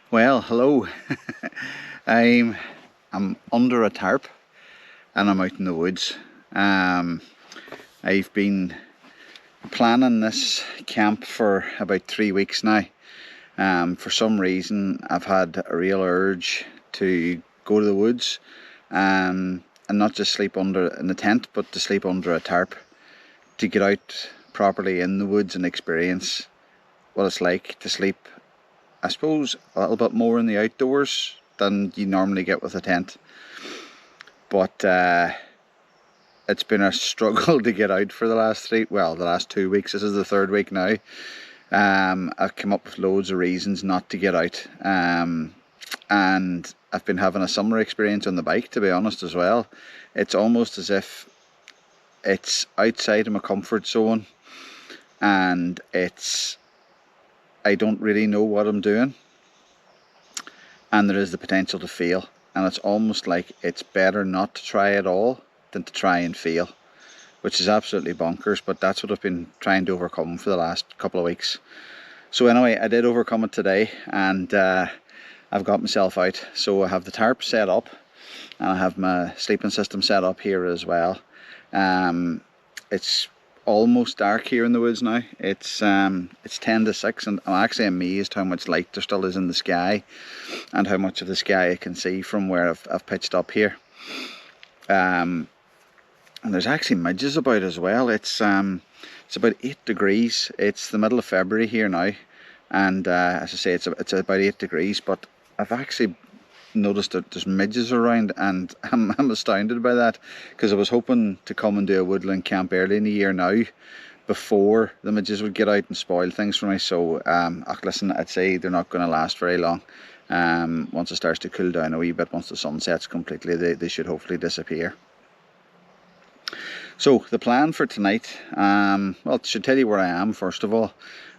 Well, hello. I'm I'm under a tarp and I'm out in the woods. Um, I've been planning this camp for about 3 weeks now. For some reason, I've had a real urge to go to the woods, and not just sleep under in the tent, but to sleep under a tarp, to get out properly in the woods and experience what it's like to sleep, I suppose, a little bit more in the outdoors than you normally get with a tent. But it's been a struggle to get out for the last the last 2 weeks. This is the third week now. I've come up with loads of reasons not to get out, and I've been having a summer experience on the bike, to be honest, as well. It's almost as if it's outside of my comfort zone, and I don't really know what I'm doing, and there is the potential to fail, and it's almost like it's better not to try at all than to try and fail, which is absolutely bonkers, but that's what I've been trying to overcome for the last couple of weeks. So anyway, I did overcome it today, and I've got myself out. So I have the tarp set up, and I have my sleeping system set up here as well. It's almost dark here in the woods now. It's 10 to 6, and I'm actually amazed how much light there still is in the sky, and how much of the sky I can see from where I've pitched up here. And there's actually midges about as well. It's about 8 degrees. It's the middle of February here now, and as I say, it's about 8 degrees. But I've actually noticed that there's midges around, and I'm astounded by that, because I was hoping to come and do a woodland camp early in the year now, before the midges would get out and spoil things for me. So listen, I'd say they're not going to last very long. Once it starts to cool down a wee bit, once the sun sets completely, they should hopefully disappear. So the plan for tonight, well, I should tell you where I am first of all.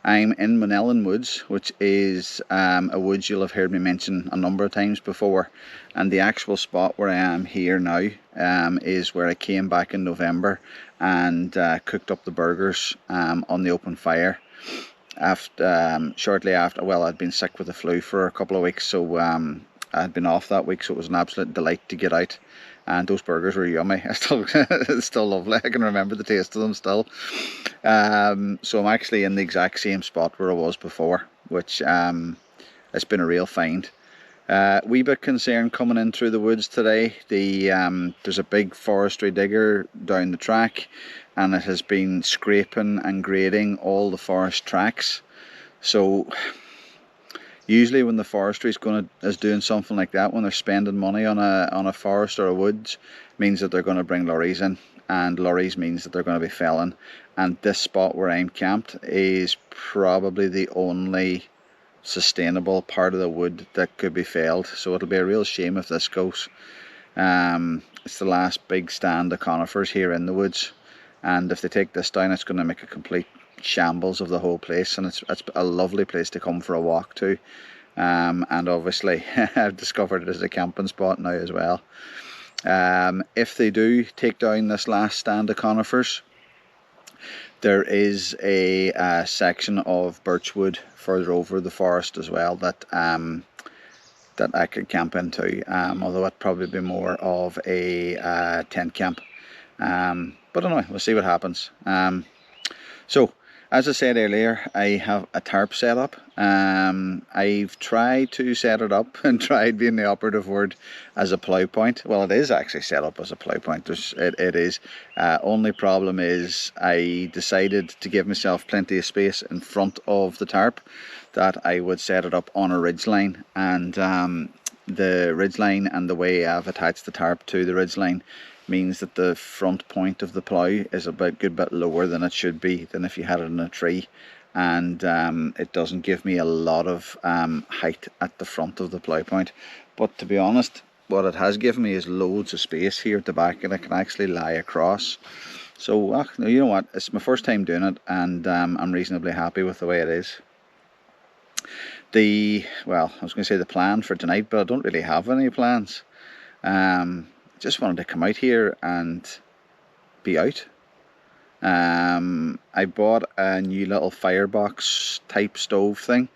I'm in Manellan Woods, which is a woods you'll have heard me mention a number of times before, and the actual spot where I am here now is where I came back in November and cooked up the burgers on the open fire. Shortly after, well, I'd been sick with the flu for a couple of weeks, so I'd been off that week, so it was an absolute delight to get out. And those burgers were yummy. It's still lovely. I can remember the taste of them still. So I'm actually in the exact same spot where I was before, which it's been a real find. Wee bit concerned coming in through the woods today. There's a big forestry digger down the track, and it has been scraping and grading all the forest tracks. So usually when the forestry is doing something like that, when they're spending money on a forest or a woods, means that they're going to bring lorries in, and lorries means that they're going to be felling. And this spot where I'm camped is probably the only sustainable part of the wood that could be felled, so it'll be a real shame if this goes. It's the last big stand of conifers here in the woods, and if they take this down, it's going to make a complete shambles of the whole place, and it's a lovely place to come for a walk to, and obviously I've discovered it as a camping spot now as well. If they do take down this last stand of conifers, there is a section of birchwood further over the forest as well that I could camp into, although it'd probably be more of a tent camp. But anyway, we'll see what happens. So as I said earlier, I have a tarp set up. I've tried to set it up, and tried being the operative word, as a plough point. Well, it is actually set up as a plough point. It is. Only problem is I decided to give myself plenty of space in front of the tarp, that I would set it up on a ridgeline, and the ridgeline and the way I've attached the tarp to the ridgeline means that the front point of the plough is a good bit lower than it should be, than if you had it in a tree, and it doesn't give me a lot of height at the front of the plough point. But to be honest, what it has given me is loads of space here at the back, and I can actually lie across. So you know what, it's my first time doing it, and I'm reasonably happy with the way it is. Well, I was going to say the plan for tonight, but I don't really have any plans. Just wanted to come out here and be out. I bought a new little firebox type stove thing.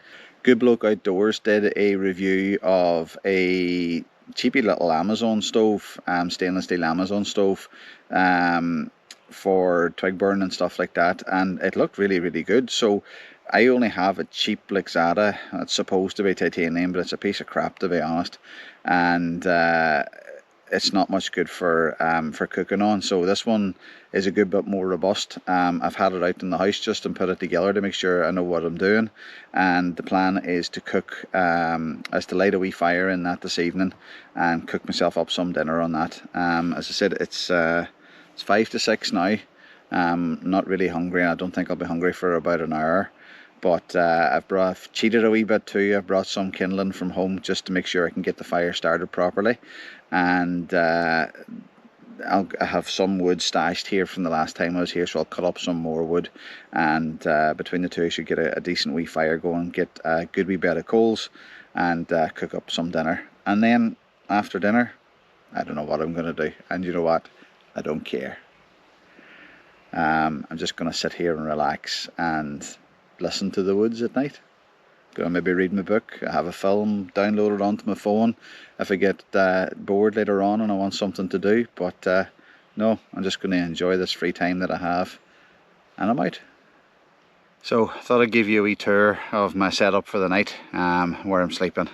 Good Bloke Outdoors did a review of a cheapy little Amazon stove, stainless steel Amazon stove, for twig burn and stuff like that, and it looked really, really good. So I only have a cheap Lixada. It's supposed to be titanium, but it's a piece of crap, to be honest, and it's not much good for cooking on. So this one is a good bit more robust. I've had it out in the house just and put it together to make sure I know what I'm doing, and the plan is to cook, is to light a wee fire in that this evening and cook myself up some dinner on that. As I said, it's 5 to 6 now. Not really hungry, and I don't think I'll be hungry for about an hour. But I've cheated a wee bit too. I've brought some kindling from home just to make sure I can get the fire started properly, and I have some wood stashed here from the last time I was here, so I'll cut up some more wood, and between the two I should get a decent wee fire going, get a good wee bed of coals, and cook up some dinner. And then after dinner, I don't know what I'm going to do, and you know what, I don't care. I'm just going to sit here and relax and listen to the woods at night. Gonna maybe read my book. I have a film downloaded onto my phone if I get bored later on and I want something to do, but no, I'm just going to enjoy this free time that I have, and I'm out. So I thought I'd give you a wee tour of my setup for the night, where I'm sleeping,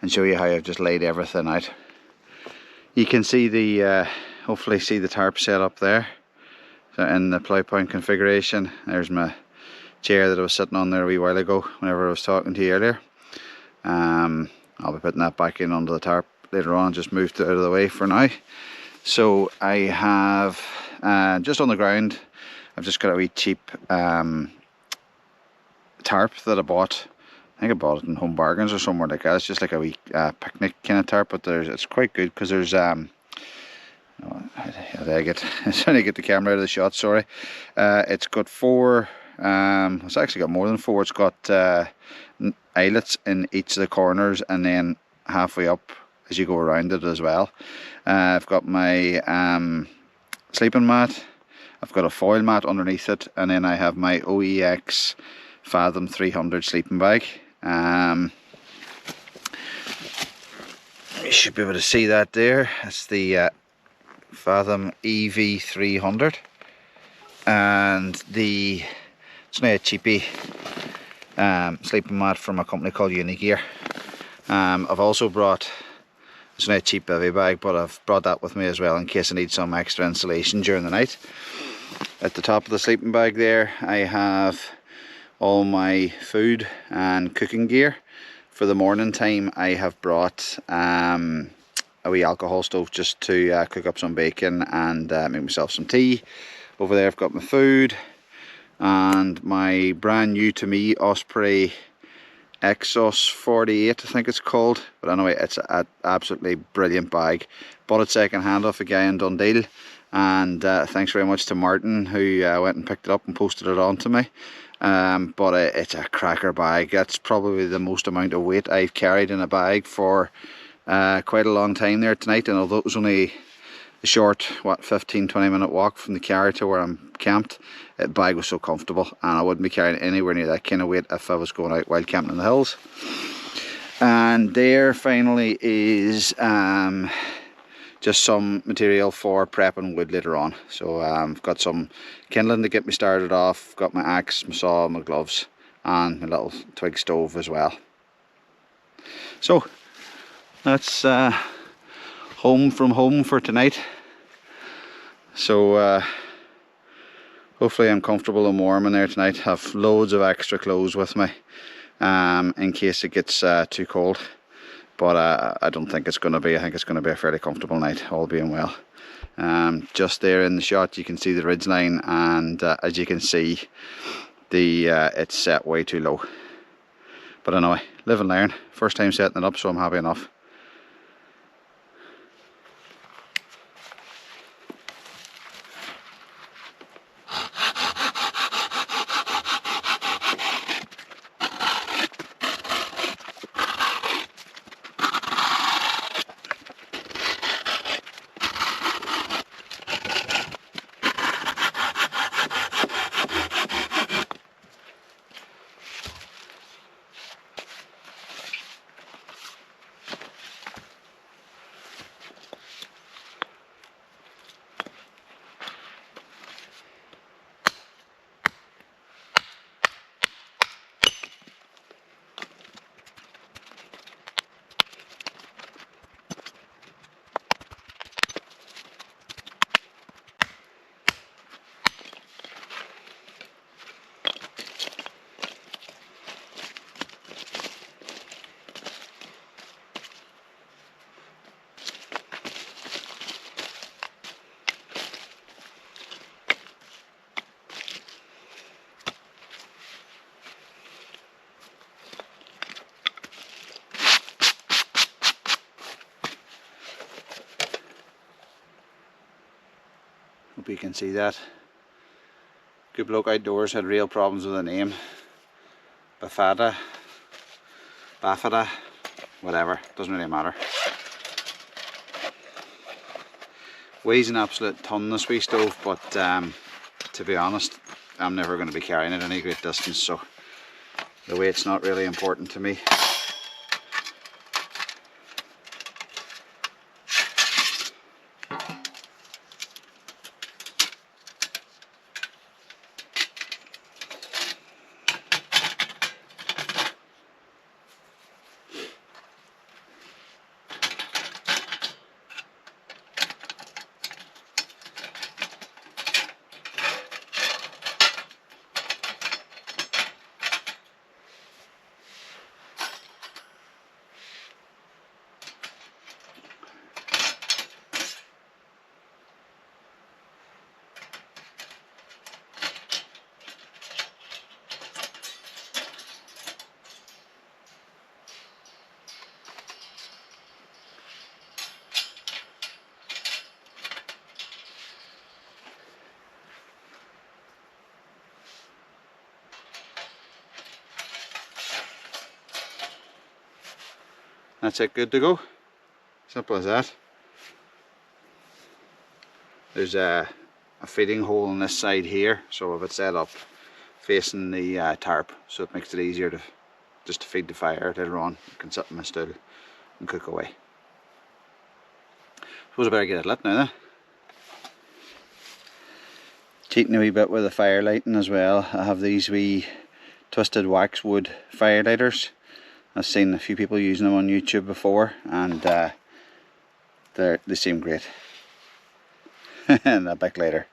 and show you how I've just laid everything out. You can see the hopefully see the tarp set up there. So in the plough point configuration, there's my chair that I was sitting on there a wee while ago whenever I was talking to you earlier. I'll be putting that back in under the tarp later on, just moved it out of the way for now. So I have, just on the ground, I've just got a wee cheap tarp that I bought. I think I bought it in Home Bargains or somewhere like that. It's just like a wee picnic kind of tarp, but it's quite good because there's how did I get trying to get the camera out of the shot, sorry. It's got four, it's actually got more than four. It's got eyelets in each of the corners, and then halfway up as you go around it as well. I've got my sleeping mat, I've got a foil mat underneath it, and then I have my OEX Fathom 300 sleeping bag. You should be able to see that there. It's the Fathom EV300, and it's now a cheapy sleeping mat from a company called Unigear. I've also brought, it's now a cheap bivy bag, but I've brought that with me as well in case I need some extra insulation during the night. At the top of the sleeping bag there I have all my food and cooking gear. For the morning time I have brought a wee alcohol stove just to cook up some bacon and make myself some tea. Over there I've got my food and my brand new to me Osprey Exos 48, I think it's called, but anyway, it's an absolutely brilliant bag. Bought it second hand off a guy in Donegal, and thanks very much to Martin who went and picked it up and posted it on to me. But it's a cracker bag. That's probably the most amount of weight I've carried in a bag for quite a long time there tonight, and although it was only a short 15-20 minute walk from the car to where I'm camped, the bag was so comfortable, and I wouldn't be carrying anywhere near that kind of weight if I was going out wild camping in the hills. And there finally is just some material for prepping wood later on. So I've got some kindling to get me started off, got my axe, my saw, my gloves, and my little twig stove as well. So that's home from home for tonight. So hopefully I'm comfortable and warm in there tonight. Have loads of extra clothes with me in case it gets too cold, but I don't think it's going to be. I think it's going to be a fairly comfortable night, all being well. Just there in the shot you can see the ridge line, and as you can see it's set way too low, but anyway, live and learn. First time setting it up, so I'm happy enough. Hope you can see that. Good Bloke Outdoors had real problems with the name. Bafada, whatever, doesn't really matter. Weighs an absolute ton, this wee stove, but to be honest, I'm never going to be carrying it any great distance, so the weight's not really important to me. That's it, good to go. Simple as that. There's a feeding hole on this side here, so if it's set up facing the tarp, so it makes it easier to just to feed the fire later on. You can sit in my stool and cook away. Suppose I better get it lit now then. Cheating a wee bit with the fire lighting as well. I have these wee twisted wax wood fire lighters. I've seen a few people using them on YouTube before, and they seem great. And a bit later.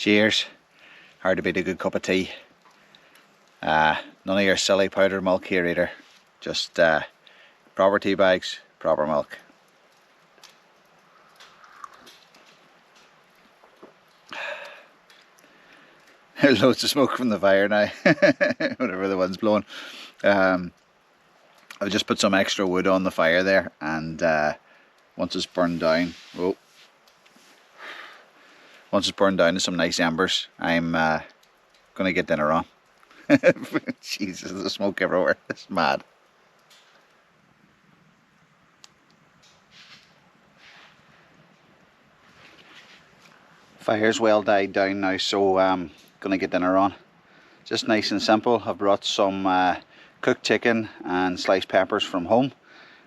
Cheers. Hard to beat a good cup of tea. None of your silly powdered milk here either. Just proper tea bags, proper milk. There's loads of smoke from the fire now, whatever the wind's blowing. I've just put some extra wood on the fire there, and once it's burned down, once it's burned down to some nice embers, I'm gonna get dinner on. Jesus, there's smoke everywhere. It's mad. Fire's well died down now, so gonna get dinner on. Just nice and simple. I've brought some cooked chicken and sliced peppers from home,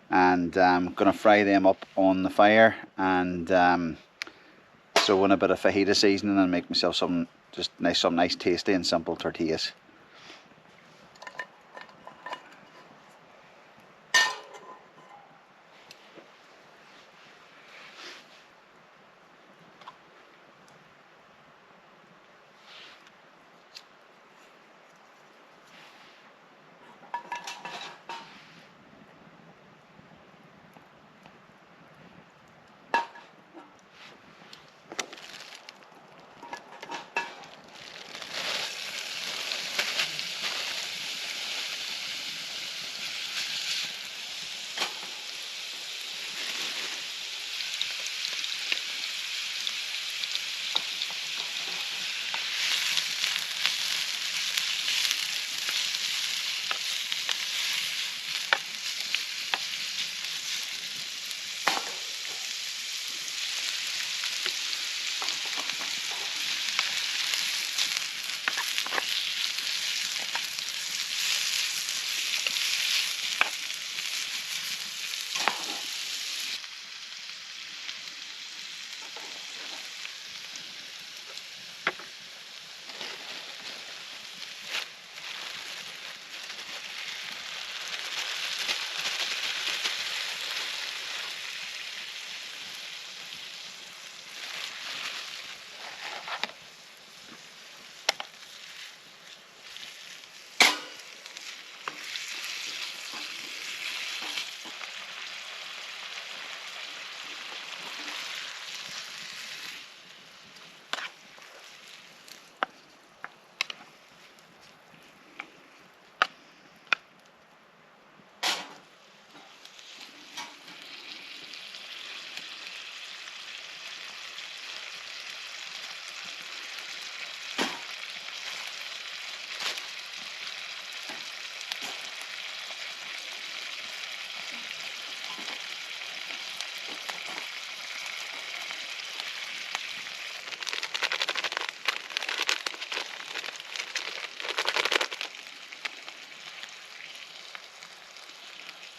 and I'm gonna fry them up on the fire, and throw in a bit of fajita seasoning and make myself some nice tasty and simple tortillas.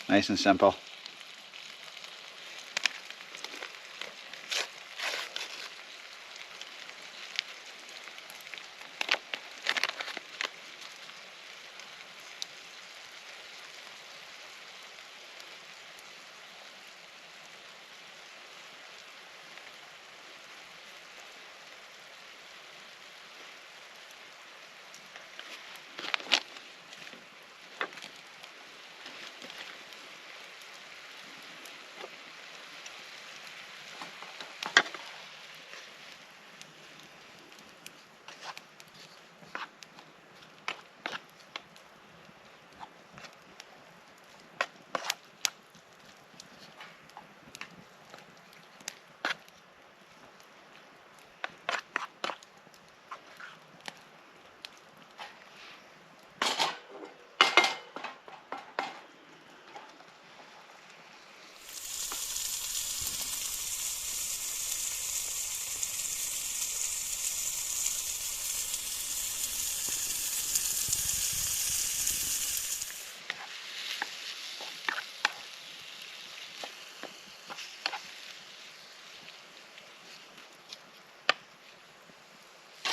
Nice and simple.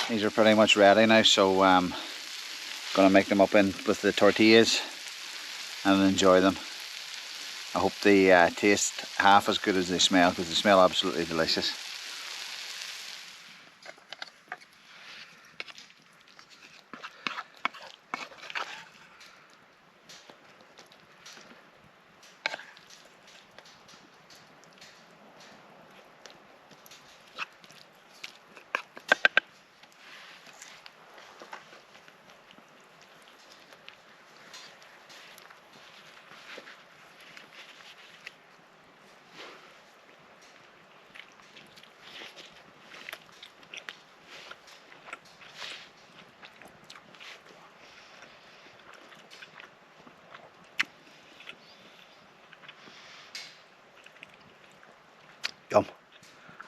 These are pretty much ready now, so gonna make them up in with the tortillas and enjoy them. I hope they taste half as good as they smell, because they smell absolutely delicious.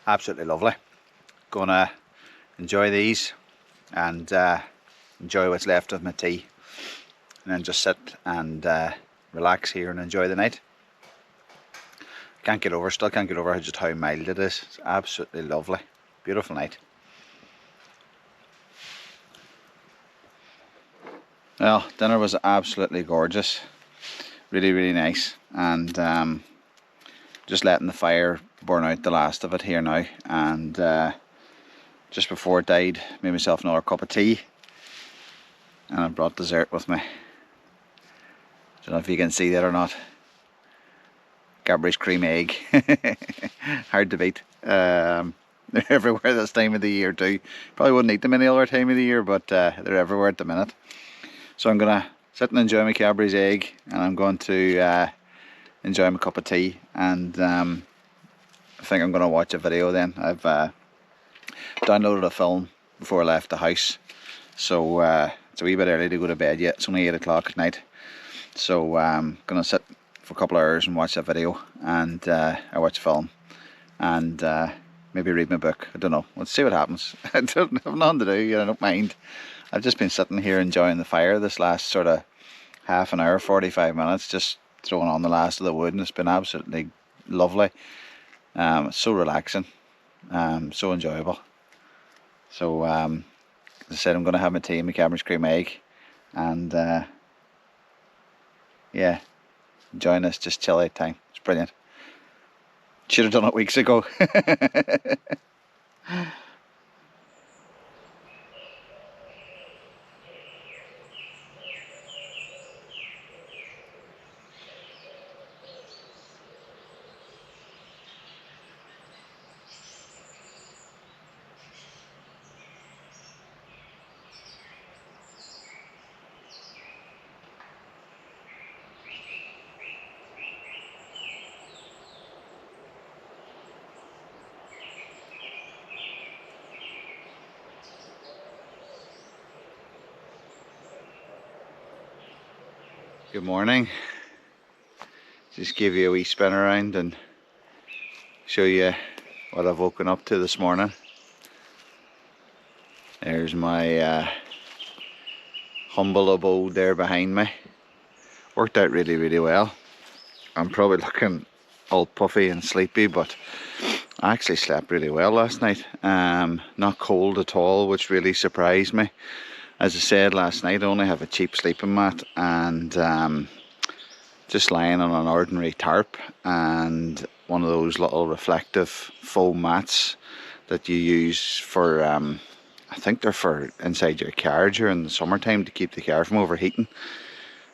Absolutely lovely. Gonna enjoy these and enjoy what's left of my tea, and then just sit and relax here and enjoy the night. Still can't get over just how mild it is. It's absolutely lovely. Beautiful night. Well, dinner was absolutely gorgeous. Really, really nice. And just letting the fire burn out the last of it here now. And just before it died, made myself another cup of tea. And I brought dessert with me. Don't know if you can see that or not. Cadbury's cream egg. Hard to beat. They're everywhere this time of the year too. Probably wouldn't eat them any other time of the year, but they're everywhere at the minute. So I'm gonna sit and enjoy my Cadbury's egg, and I'm going to enjoy my cup of tea, and I think I'm gonna watch a video then. I've downloaded a film before I left the house, so it's a wee bit early to go to bed yet. It's only 8 o'clock at night, so I'm gonna sit for a couple of hours and watch that video, and I watch film, and maybe read my book. I don't know. Let's see what happens. I don't have nothing to do. I don't mind. I've just been sitting here enjoying the fire this last sort of half an hour, 45 minutes, just throwing on the last of the wood, and it's been absolutely lovely. So relaxing, so enjoyable. So as I said, I'm going to have my tea and my Cadbury's cream egg, and yeah, enjoying this just chill out time. It's brilliant. Should have done it weeks ago. Good morning. Just give you a wee spin around and show you what I've woken up to this morning. There's my humble abode there behind me. Worked out really, really well. I'm probably looking all puffy and sleepy, but I actually slept really well last night. Not cold at all, which really surprised me. As I said last night, I only have a cheap sleeping mat, and just lying on an ordinary tarp and one of those little reflective foam mats that you use for, I think they're for inside your car during the summertime to keep the car from overheating.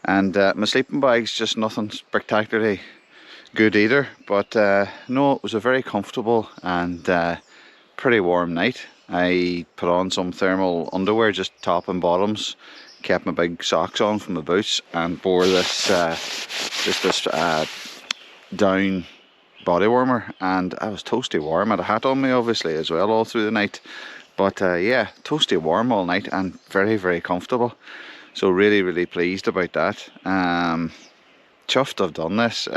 And my sleeping bag's just nothing spectacularly good either, but no, it was a very comfortable and pretty warm night. I put on some thermal underwear, just top and bottoms, kept my big socks on from the boots, and wore this down body warmer, and I was toasty warm. I had a hat on me obviously as well all through the night, but yeah, toasty warm all night and very, very comfortable. So really, really pleased about that. Chuffed I've done this.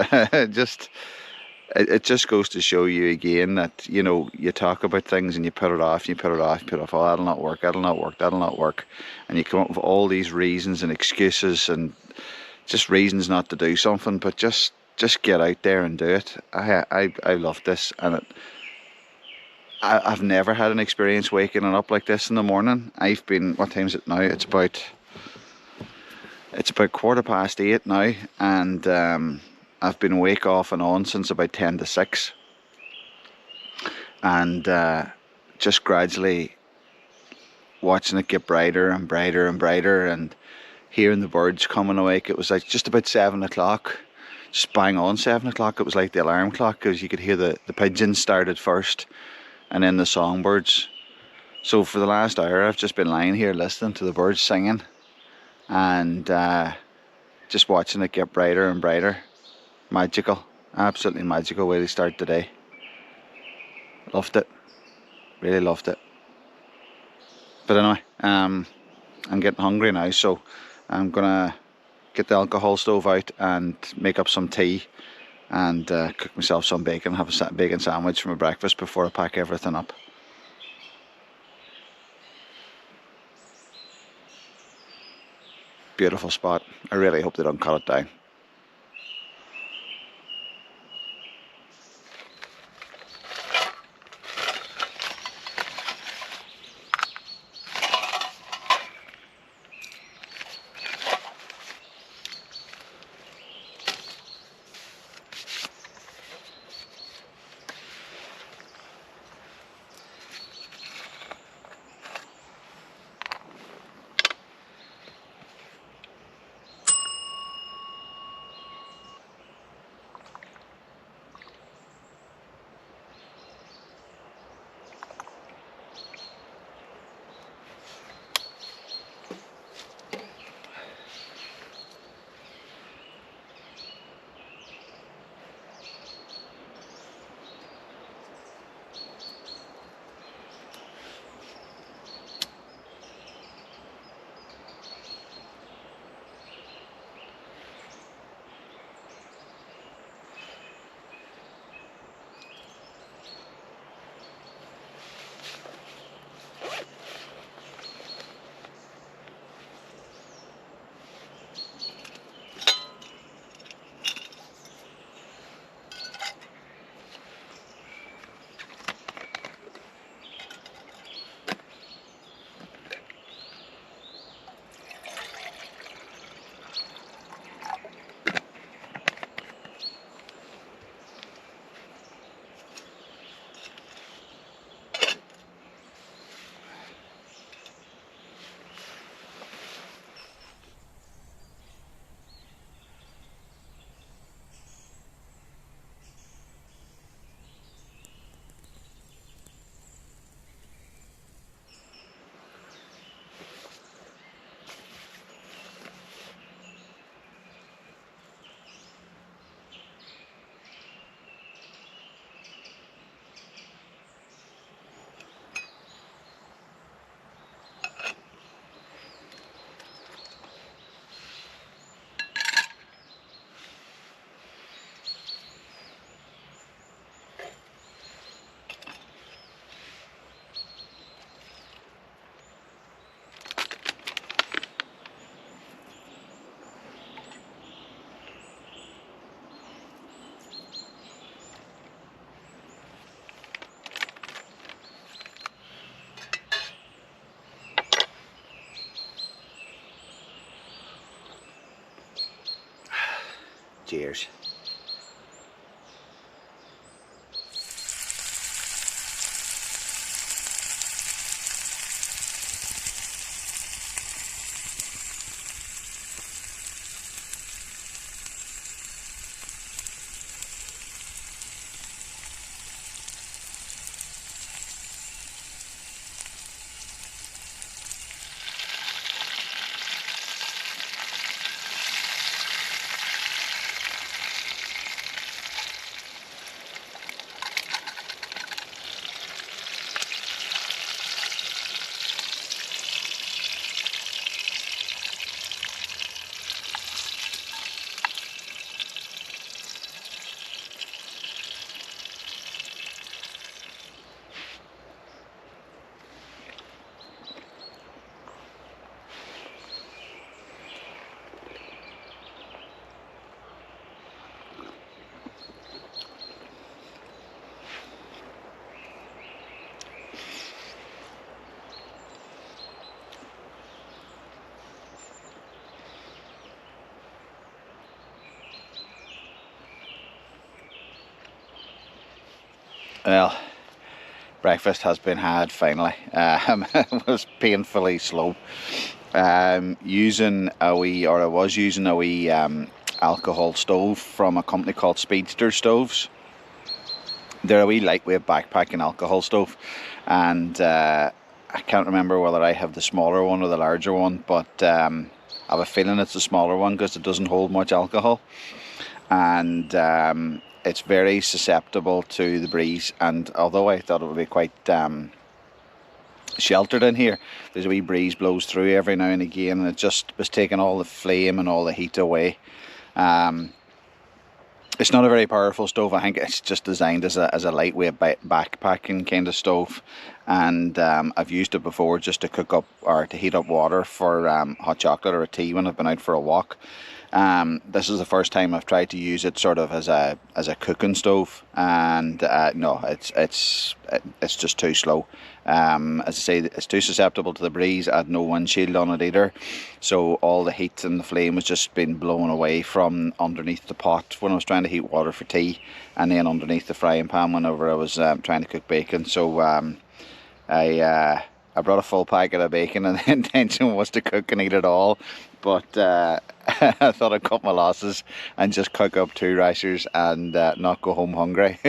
It just goes to show you again that, you know, you talk about things and you put it off, you put it off, oh, that'll not work, that'll not work, that'll not work, and you come up with all these reasons and excuses and just reasons not to do something. But just get out there and do it. I love this, and I've never had an experience waking up like this in the morning. I've been, what time is it now? It's about 8:15 now, and I've been awake off and on since about 10 to 6, and just gradually watching it get brighter and brighter and brighter, and hearing the birds coming awake. It was like just about 7 o'clock, just bang on 7 o'clock. It was like the alarm clock, because you could hear the pigeons started first and then the songbirds. So for the last hour I've just been lying here listening to the birds singing, and just watching it get brighter and brighter. Magical, absolutely magical way to start the day. Loved it, really loved it. But anyway, I'm getting hungry now, so I'm gonna get the alcohol stove out and make up some tea, and cook myself some bacon, have a bacon sandwich for my breakfast before I pack everything up. Beautiful spot. I really hope they don't cut it down. Cheers. Well, breakfast has been had finally. It was painfully slow. I was using a wee alcohol stove from a company called Speedster Stoves. They're a wee lightweight backpacking alcohol stove, and I can't remember whether I have the smaller one or the larger one, but I have a feeling it's the smaller one because it doesn't hold much alcohol, and it's very susceptible to the breeze. And although I thought it would be quite sheltered in here, there's a wee breeze blows through every now and again, and it just was taking all the flame and all the heat away. It's not a very powerful stove. I think it's just designed as a lightweight backpacking kind of stove, and I've used it before just to cook up or to heat up water for hot chocolate or a tea when I've been out for a walk. This is the first time I've tried to use it sort of as a cooking stove, and no, it's just too slow. As I say, it's too susceptible to the breeze. I had no windshield on it either, so all the heat and the flame was just being blown away from underneath the pot when I was trying to heat water for tea, and then underneath the frying pan whenever I was trying to cook bacon. So I brought a full packet of bacon, and the intention was to cook and eat it all, but I thought I'd cut my losses and just cook up 2 rashers and not go home hungry.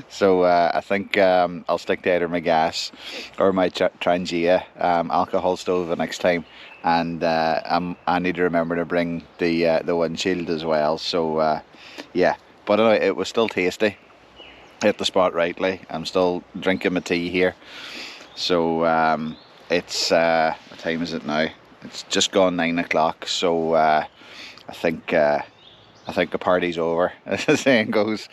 So I think I'll stick to either my gas or my Trangia alcohol stove the next time, and I need to remember to bring the windshield as well. So yeah, but anyway, it was still tasty. Hit the spot rightly. I'm still drinking my tea here. So it's what time is it now? It's just gone 9 o'clock. So I think the party's over, as the saying goes.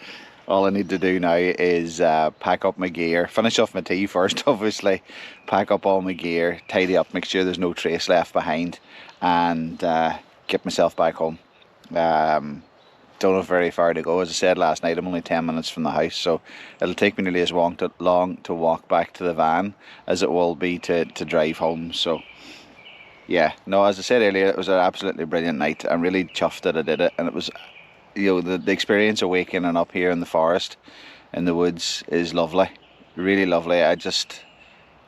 All I need to do now is pack up my gear, finish off my tea first, obviously, pack up all my gear, tidy up, make sure there's no trace left behind, and get myself back home. Don't have very far to go. As I said last night, I'm only 10 minutes from the house, so it'll take me nearly as long to walk back to the van as it will be to drive home. So yeah, no, as I said earlier, it was an absolutely brilliant night. I'm really chuffed that I did it, and it was, you know, the experience of waking up here in the forest, in the woods, is lovely, really lovely. I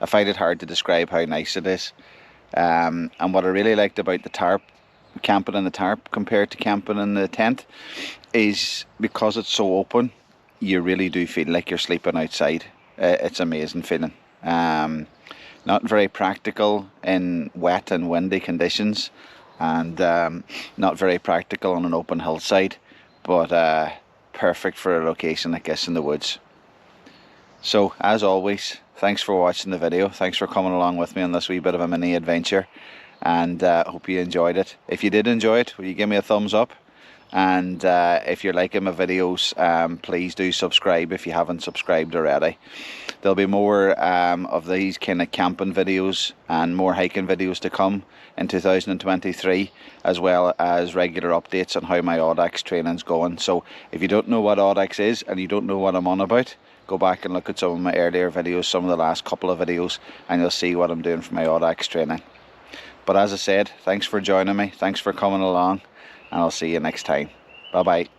find it hard to describe how nice it is. And what I really liked about the tarp, camping in the tarp compared to camping in the tent, is because it's so open, you really do feel like you're sleeping outside. It's amazing feeling. Not very practical in wet and windy conditions, and not very practical on an open hillside, but perfect for a location like this in the woods. So as always, thanks for watching the video. Thanks for coming along with me on this wee bit of a mini adventure, and hope you enjoyed it. If you did enjoy it, will you give me a thumbs up? And if you're liking my videos, please do subscribe if you haven't subscribed already. There'll be more of these kind of camping videos and more hiking videos to come in 2023, as well as regular updates on how my Audax training's going. So if you don't know what Audax is and you don't know what I'm on about, go back and look at some of my earlier videos, some of the last couple of videos, and you'll see what I'm doing for my Audax training. But as I said, thanks for joining me, thanks for coming along, and I'll see you next time. Bye bye.